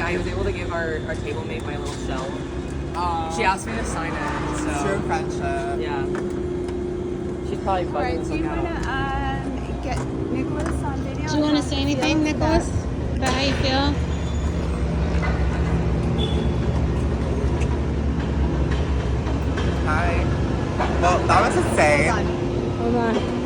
I was able to give our table mate my little shell. She asked me to sign it, so. True friendship. Yeah. She's probably bugging us Do you out. want to get Nicolas on video? Do you want to say anything, Nicolas, about how you feel? Hi. Well, that was insane. Hold on.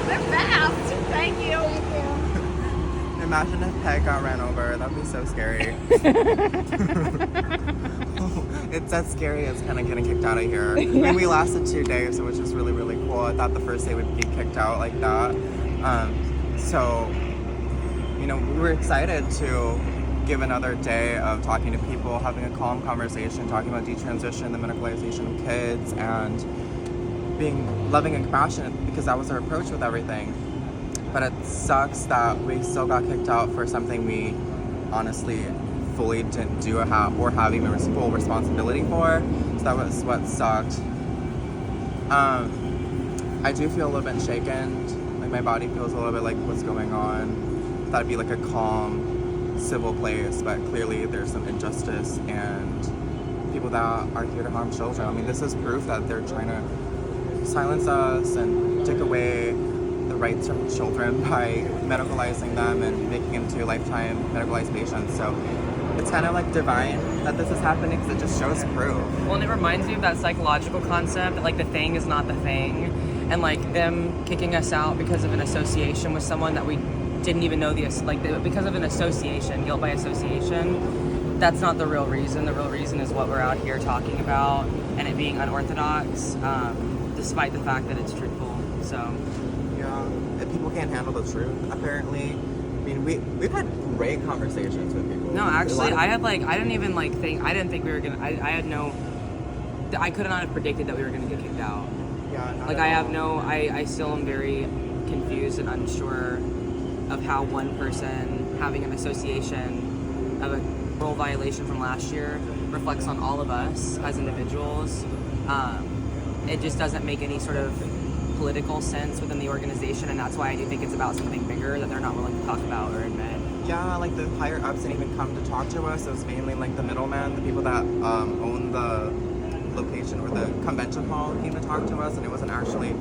They're fast. Thank you. Imagine if Peg got ran over. That'd be so scary. It's as scary as kind of getting kicked out of here. I mean, we lasted 2 days, which is really, really cool. I thought the first day we'd get kicked out like that. So, you know, we were excited to give another day of talking to people, having a calm conversation, talking about detransition, the medicalization of kids, and being loving and compassionate, because that was our approach with everything. But it sucks that we still got kicked out for something we honestly fully didn't do or have even full responsibility for. So that was what sucked. I do feel a little bit shaken. Like my body feels a little bit like what's going on. Thought it'd be like a calm, civil place, but clearly there's some injustice and people that are here to harm children. I mean, this is proof that they're trying to silence us and take away the rights from children by medicalizing them and making them into lifetime medicalized patients. So it's kind of like divine that this is happening because it just shows proof. Well, and it reminds me of that psychological concept that like the thing is not the thing, and like them kicking us out because of an association with someone that we didn't even know because of an association, guilt by association. That's not the real reason. The real reason is what we're out here talking about and it being unorthodox, despite the fact that it's truthful. So yeah, and people can't handle the truth apparently. I mean, we've had great conversations with people. no, actually, I didn't think we were gonna. I could not have predicted that we were gonna get kicked out. Yeah, not Like at all. I still am very confused and unsure of how one person having an association of a rule violation from last year reflects on all of us as individuals. It just doesn't make any sort of political sense within the organization, and that's why I do think it's about something bigger that they're not willing to talk about or admit. Yeah, like the higher ups didn't even come to talk to us. It was mainly like the middlemen, the people that own the location or the convention hall came to talk to us, and it wasn't actually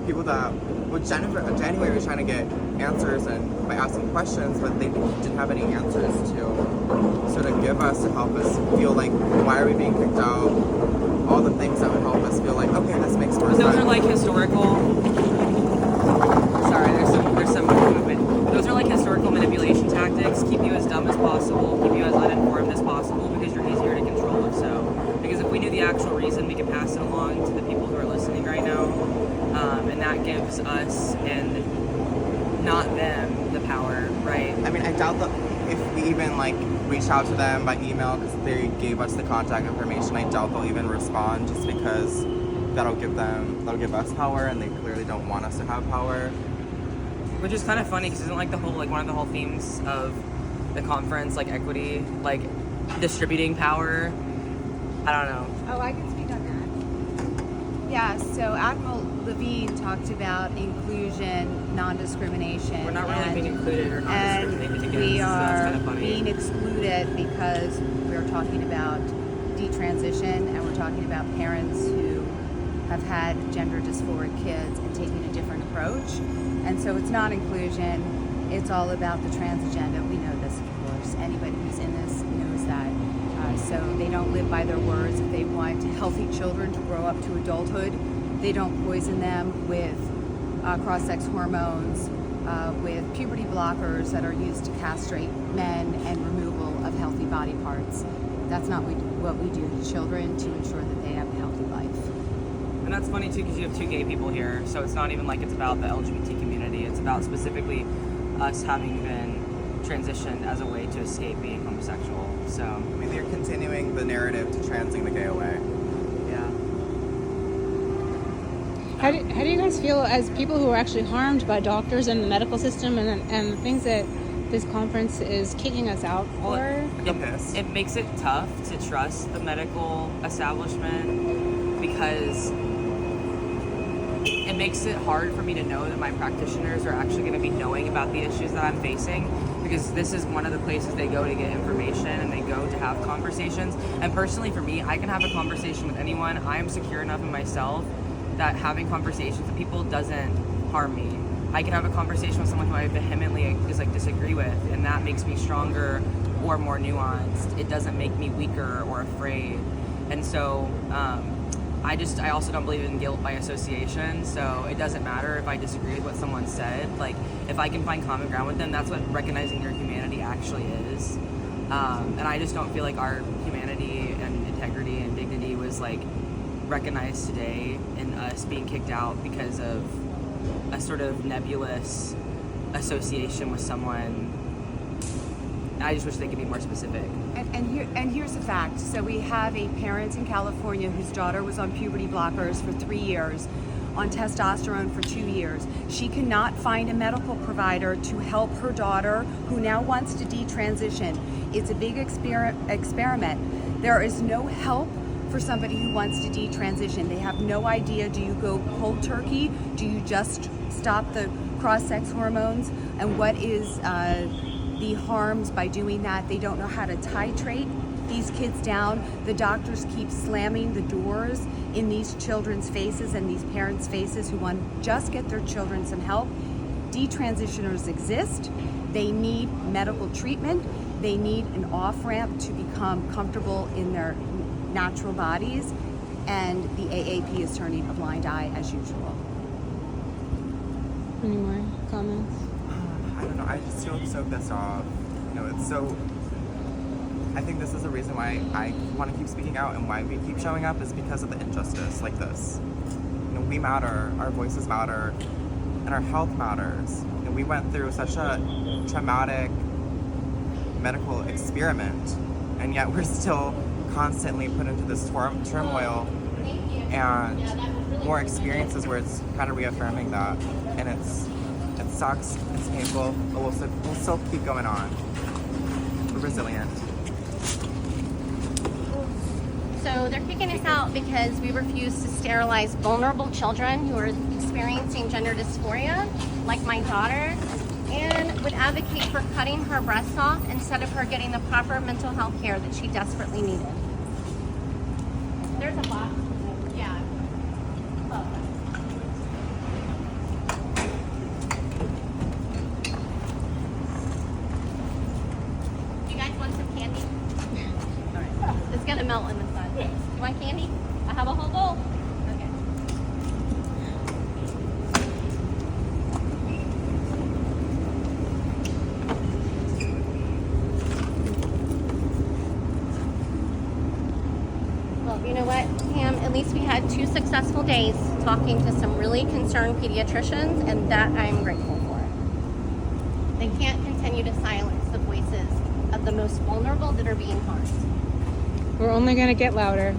people that. Well, January was trying to get answers and by asking questions, but they didn't have any answers to sort of give us to help us feel like why are we being kicked out? All the things that would help us feel like okay, this makes more sense. Those are like historical. Sorry, there's some movement. Those are like historical manipulation tactics. Keep you as dumb as possible. Keep you as uninformed as possible because you're easier to control. Because if we knew the actual reason, we could pass it along to the people who are listening right now, and that gives us and not them the power, right? I mean, I doubt that if we even like reach out to them by email because they gave us the contact information, I doubt they'll even respond just because that'll give us power, and they clearly don't want us to have power. Which is kind of funny because isn't like one of the whole themes of the conference like equity, like distributing power. I don't know. Oh, I can speak on that. Yeah, so Admiral Levine talked about inclusion, non-discrimination. We're not really being included or not discriminated against. We so that's are kind of funny. being excluded because we're talking about detransition and we're talking about parents who have had gender dysphoric kids and taking a different approach. And so it's not inclusion, it's all about the trans agenda. We know this, of course. Anybody who's in this knows that. So they don't live by their words. If they want healthy children to grow up to adulthood, they don't poison them with cross-sex hormones, with puberty blockers that are used to castrate men and removal of healthy body parts. That's not what we do to children to ensure that they have a healthy life. And that's funny too because you have two gay people here, so it's not even like it's about the LGBT community. It's about specifically us having been transitioned as a way to escape being homosexual. So I mean, they're continuing the narrative to transing the gay away. yeah. How do you guys feel as people who are actually harmed by doctors and the medical system and the things that this conference is kicking us out for? It makes it tough to trust the medical establishment because it makes it hard for me to know that my practitioners are actually going to be knowing about the issues that I'm facing, because this is one of the places they go to get information and they go to have conversations. And personally for me, I can have a conversation with anyone. I am secure enough in myself that having conversations with people doesn't harm me. I can have a conversation with someone who I vehemently disagree with, and that makes me stronger or more nuanced. It doesn't make me weaker or afraid. And so I also don't believe in guilt by association, so it doesn't matter if I disagree with what someone said. Like, if I can find common ground with them, that's what recognizing your humanity actually is. And I just don't feel like our humanity and integrity and dignity was like recognized today in us being kicked out because of a sort of nebulous association with someone. I just wish they could be more specific. And here's the fact. So we have a parent in California whose daughter was on puberty blockers for 3 years, on testosterone for 2 years. She cannot find a medical provider to help her daughter, who now wants to detransition. It's a big experiment. There is no help for somebody who wants to detransition. They have no idea. Do you go cold turkey? Do you just stop the cross-sex hormones? And what is the harms by doing that? They don't know how to titrate these kids down. The doctors keep slamming the doors in these children's faces and these parents' faces who want to just get their children some help. Detransitioners exist. They need medical treatment. They need an off-ramp to become comfortable in their natural bodies, and the AAP is turning a blind eye as usual. Any more comments? I don't know. I just feel so pissed off. It's so. I think this is the reason why I want to keep speaking out and why we keep showing up is because of the injustice like this. We matter. Our voices matter, and our health matters. We went through such a traumatic medical experiment, and yet we're still constantly put into this turmoil and more experiences where it's kind of reaffirming that, and it sucks, it's painful, but we'll still keep going on. We're resilient. So they're kicking us out because we refuse to sterilize vulnerable children who are experiencing gender dysphoria, like my daughter, and would advocate for cutting her breasts off instead of her getting the proper mental health care that she desperately needed. There's a box. Yeah. Oh. You guys want some candy? All right. It's gonna melt in the sun. You want candy? I have a whole bowl. Okay. Well, you know what, Pam? At least we had 2 successful days talking to some really concerned pediatricians, and that I'm grateful for. They can't continue to silence the voices of the most vulnerable that are being harmed. We're only going to get louder.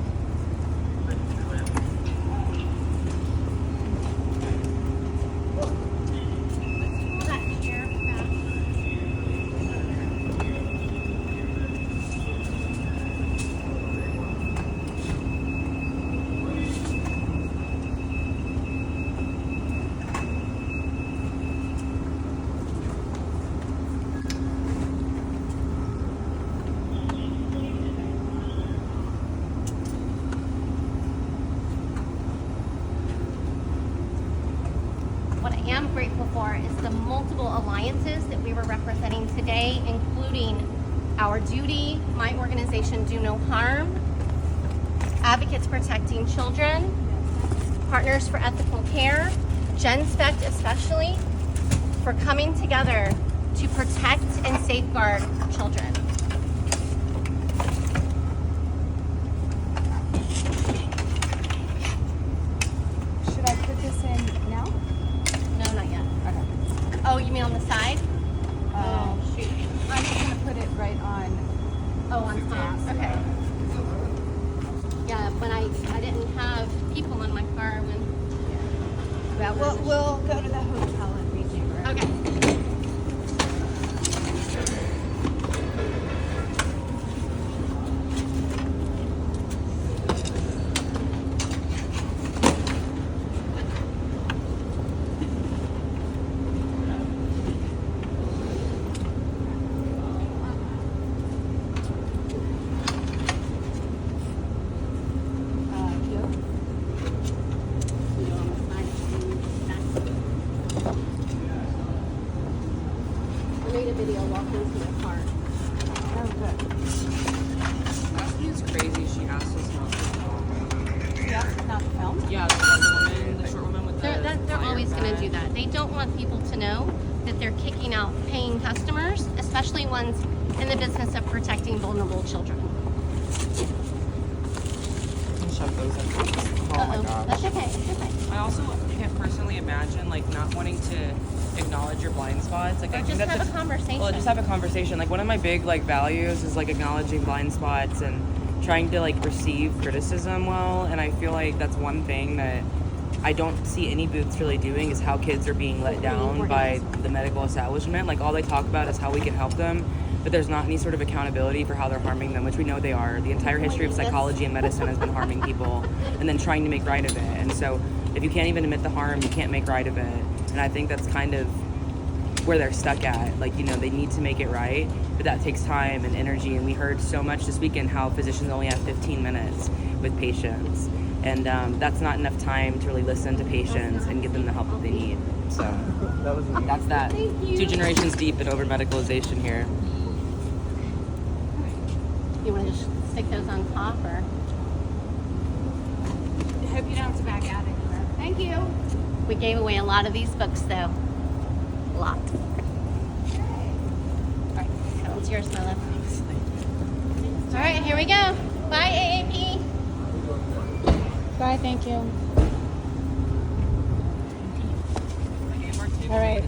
Grateful for is the multiple alliances that we were representing today, including Our Duty, my organization Do No Harm, Advocates Protecting Children, Partners for Ethical Care, GenSpect especially, for coming together to protect and safeguard children. Should I put this in now? No, not yet. Okay. Oh, you mean on the side? Oh, shoot. I'm just gonna put it right on. Oh, on top. Okay. Yeah, when I didn't have people in my car when about. We'll go to the hotel and rejigger it. Okay. I made a video walking to my car. It's crazy. She asked us not to film. Yeah, not film. Yeah, the short woman with They're always going to do that. They don't want people to know that they're kicking out paying customers, especially ones in the business of protecting vulnerable children. Shut those in. Oh my Uh-oh. gosh. That's okay. It's okay. I also can't personally imagine like not wanting to acknowledge your blind spots. Like I Or think just that's have a conversation. Well, just have a conversation. Like one of my big like values is like acknowledging blind spots and trying to like receive criticism well. And I feel like that's one thing that I don't see any booths really doing is how kids are being let down by the medical establishment. Like all they talk about is how we can help them, but there's not any sort of accountability for how they're harming them, which we know they are. The entire history of psychology and medicine has been harming people and then trying to make right of it. And so if you can't even admit the harm, you can't make right of it. And I think that's kind of where they're stuck at. Like, you know, they need to make it right, but that takes time and energy. And we heard so much this weekend how physicians only have 15 minutes with patients. And that's not enough time to really listen to patients and give them the help that they need. So that's that. Thank you. 2 generations deep in over medicalization here. You want to just stick those on top or? I hope you don't have to back out anywhere. Thank you. We gave away a lot of these books though. A lot. All right, that one's yours, my love. All right, here we go. Bye, AAP. Bye, thank you. All right.